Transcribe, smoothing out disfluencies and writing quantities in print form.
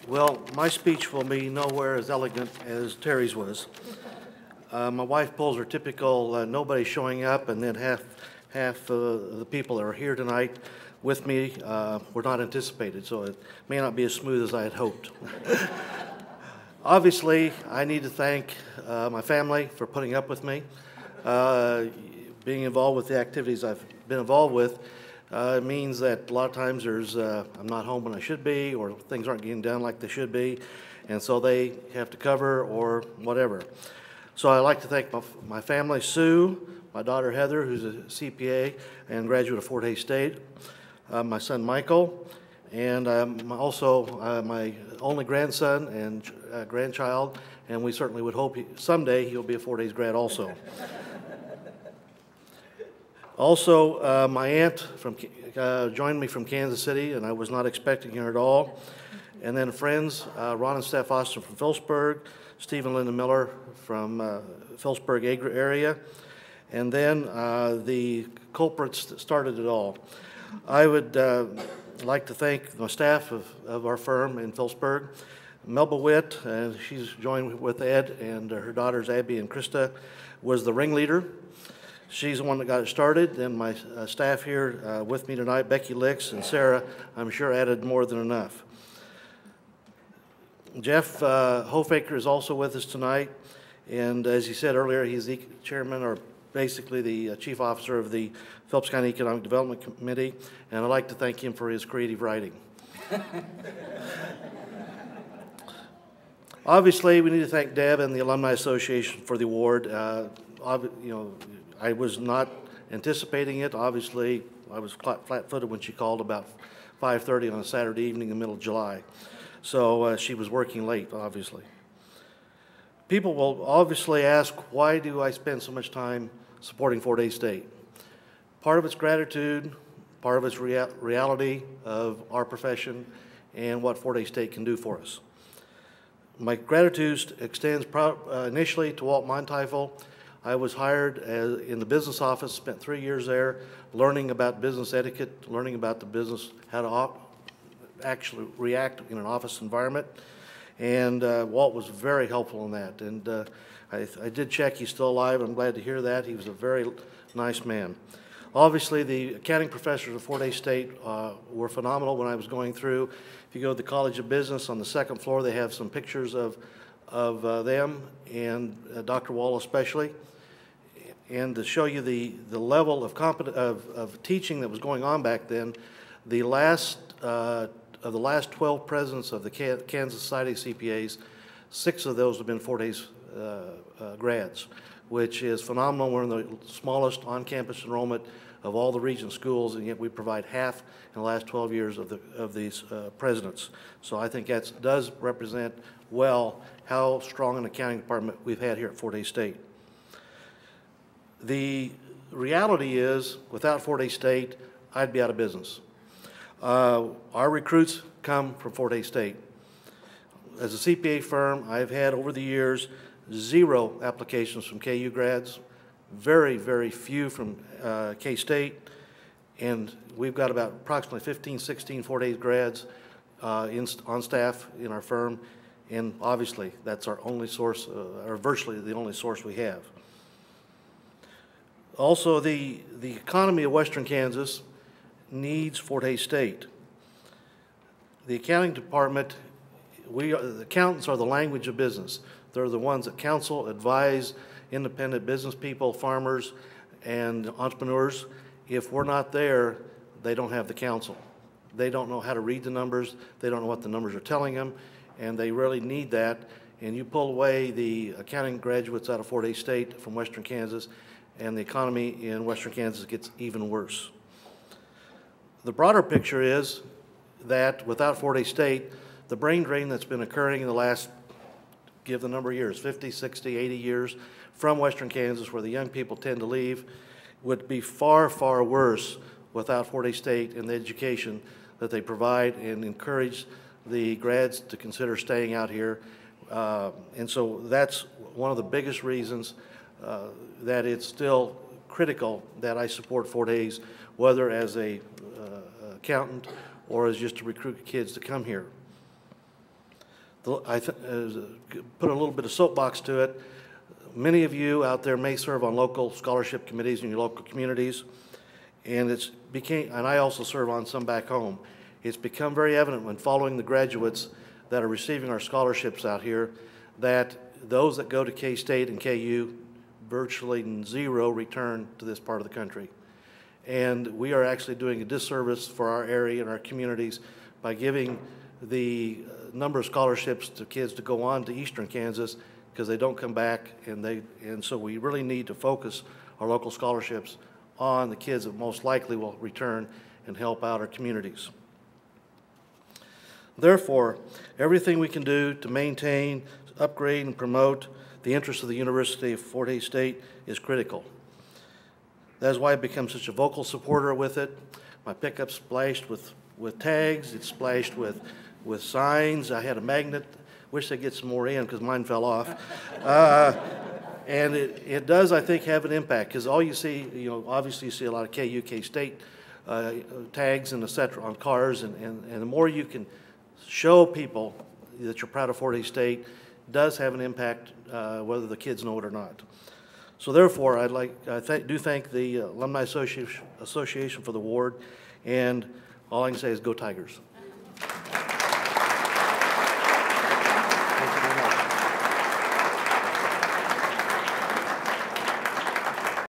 Well, my speech will be nowhere as elegant as Terry's was. My wife pulls her typical nobody showing up, and then half the people that are here tonight with me were not anticipated, so it may not be as smooth as I had hoped. Obviously, I need to thank my family for putting up with me. Being involved with the activities I've been involved with means that a lot of times I'm not home when I should be, or things aren't getting done like they should be, and so they have to cover or whatever. So I'd like to thank my family, Sue, my daughter Heather, who's a CPA and graduate of Fort Hays State, my son Michael, and also my only grandson and grandchild, and we certainly would hope someday he'll be a Fort Hays grad also. Also, my aunt joined me from Kansas City, and I was not expecting her at all. And then friends, Ron and Steph Austin from Phillipsburg, Steve and Linda Miller from Phillipsburg area, and then the culprits that started it all. I would like to thank the staff of our firm in Phillipsburg. Melba Witt, she's joined with Ed, and her daughters Abby and Krista was the ringleader. She's the one that got it started. Then my staff here with me tonight, Becky Licks and Sarah, I'm sure added more than enough. Jeff Hofaker is also with us tonight, and as he said earlier, he's the chairman, or basically the chief officer of the Phillips County Economic Development Committee, and I'd like to thank him for his creative writing. Obviously, we need to thank Deb and the Alumni Association for the award. I was not anticipating it. Obviously, I was flat-footed when she called about 5:30 on a Saturday evening in the middle of July. So she was working late, obviously. People will obviously ask, why do I spend so much time supporting Fort Hays State? Part of it's gratitude, part of it's reality of our profession and what Fort Hays State can do for us. My gratitude extends initially to Walt Monteifel. I was hired in the business office, spent 3 years there, learning about business etiquette, learning about the business, how to actually react in an office environment. And Walt was very helpful in that. And I did check, he's still alive. I'm glad to hear that. He was a very nice man. Obviously, the accounting professors at Fort Hays State were phenomenal when I was going through. If you go to the College of Business, on the second floor, they have some pictures of them and Dr. Wall especially. And to show you the level of teaching that was going on back then, the last of the last 12 presidents of the Kansas Society of CPAs, 6 of those have been Fort Hays grads, which is phenomenal. We're in the smallest on-campus enrollment of all the region schools, and yet we provide half in the last 12 years of these presidents. So I think that does represent well how strong an accounting department we've had here at Fort Hays State. The reality is, without Fort Hays State, I'd be out of business. Our recruits come from Fort Hays State. As a CPA firm, I've had over the years 0 applications from KU grads, very, very few from K-State, and we've got about approximately 15, 16 Fort Hays grads on staff in our firm, and obviously that's our only source, or virtually the only source we have. Also, the economy of Western Kansas needs Fort Hays State. The accounting department, the accountants are the language of business. They're the ones that counsel, advise independent business people, farmers, and entrepreneurs. If we're not there, they don't have the counsel. They don't know how to read the numbers. They don't know what the numbers are telling them, and they really need that. And you pull away the accounting graduates out of Fort Hays State from Western Kansas, and the economy in Western Kansas gets even worse. The broader picture is that without Fort Hays State, the brain drain that's been occurring in the last, give the number of years, 50, 60, 80 years from Western Kansas, where the young people tend to leave, would be far, far worse without Fort Hays State and the education that they provide and encourage the grads to consider staying out here. And so that's one of the biggest reasons that it's still critical that I support Fort Hays, whether as a accountant or as just to recruit kids to come here. Put a little bit of soapbox to it. Many of you out there may serve on local scholarship committees in your local communities, and and I also serve on some back home. It's become very evident when following the graduates that are receiving our scholarships out here that those that go to K-State and KU, virtually zero return to this part of the country. And we are actually doing a disservice for our area and our communities by giving the number of scholarships to kids to go on to Eastern Kansas because they don't come back, and so we really need to focus our local scholarships on the kids that most likely will return and help out our communities. Therefore, everything we can do to maintain, upgrade, and promote the interests of the University of Fort Hays State is critical. That is why I've become such a vocal supporter with it. My pickup's splashed with tags. It's splashed with signs. I had a magnet. Wish they'd get some more in because mine fell off. And it does, I think, have an impact because all you see, obviously you see a lot of KU, K-State tags and et cetera on cars, and the more you can show people that you're proud of Fort Hays State does have an impact whether the kids know it or not. So therefore, I do thank the Alumni Association for the award, and all I can say is go Tigers.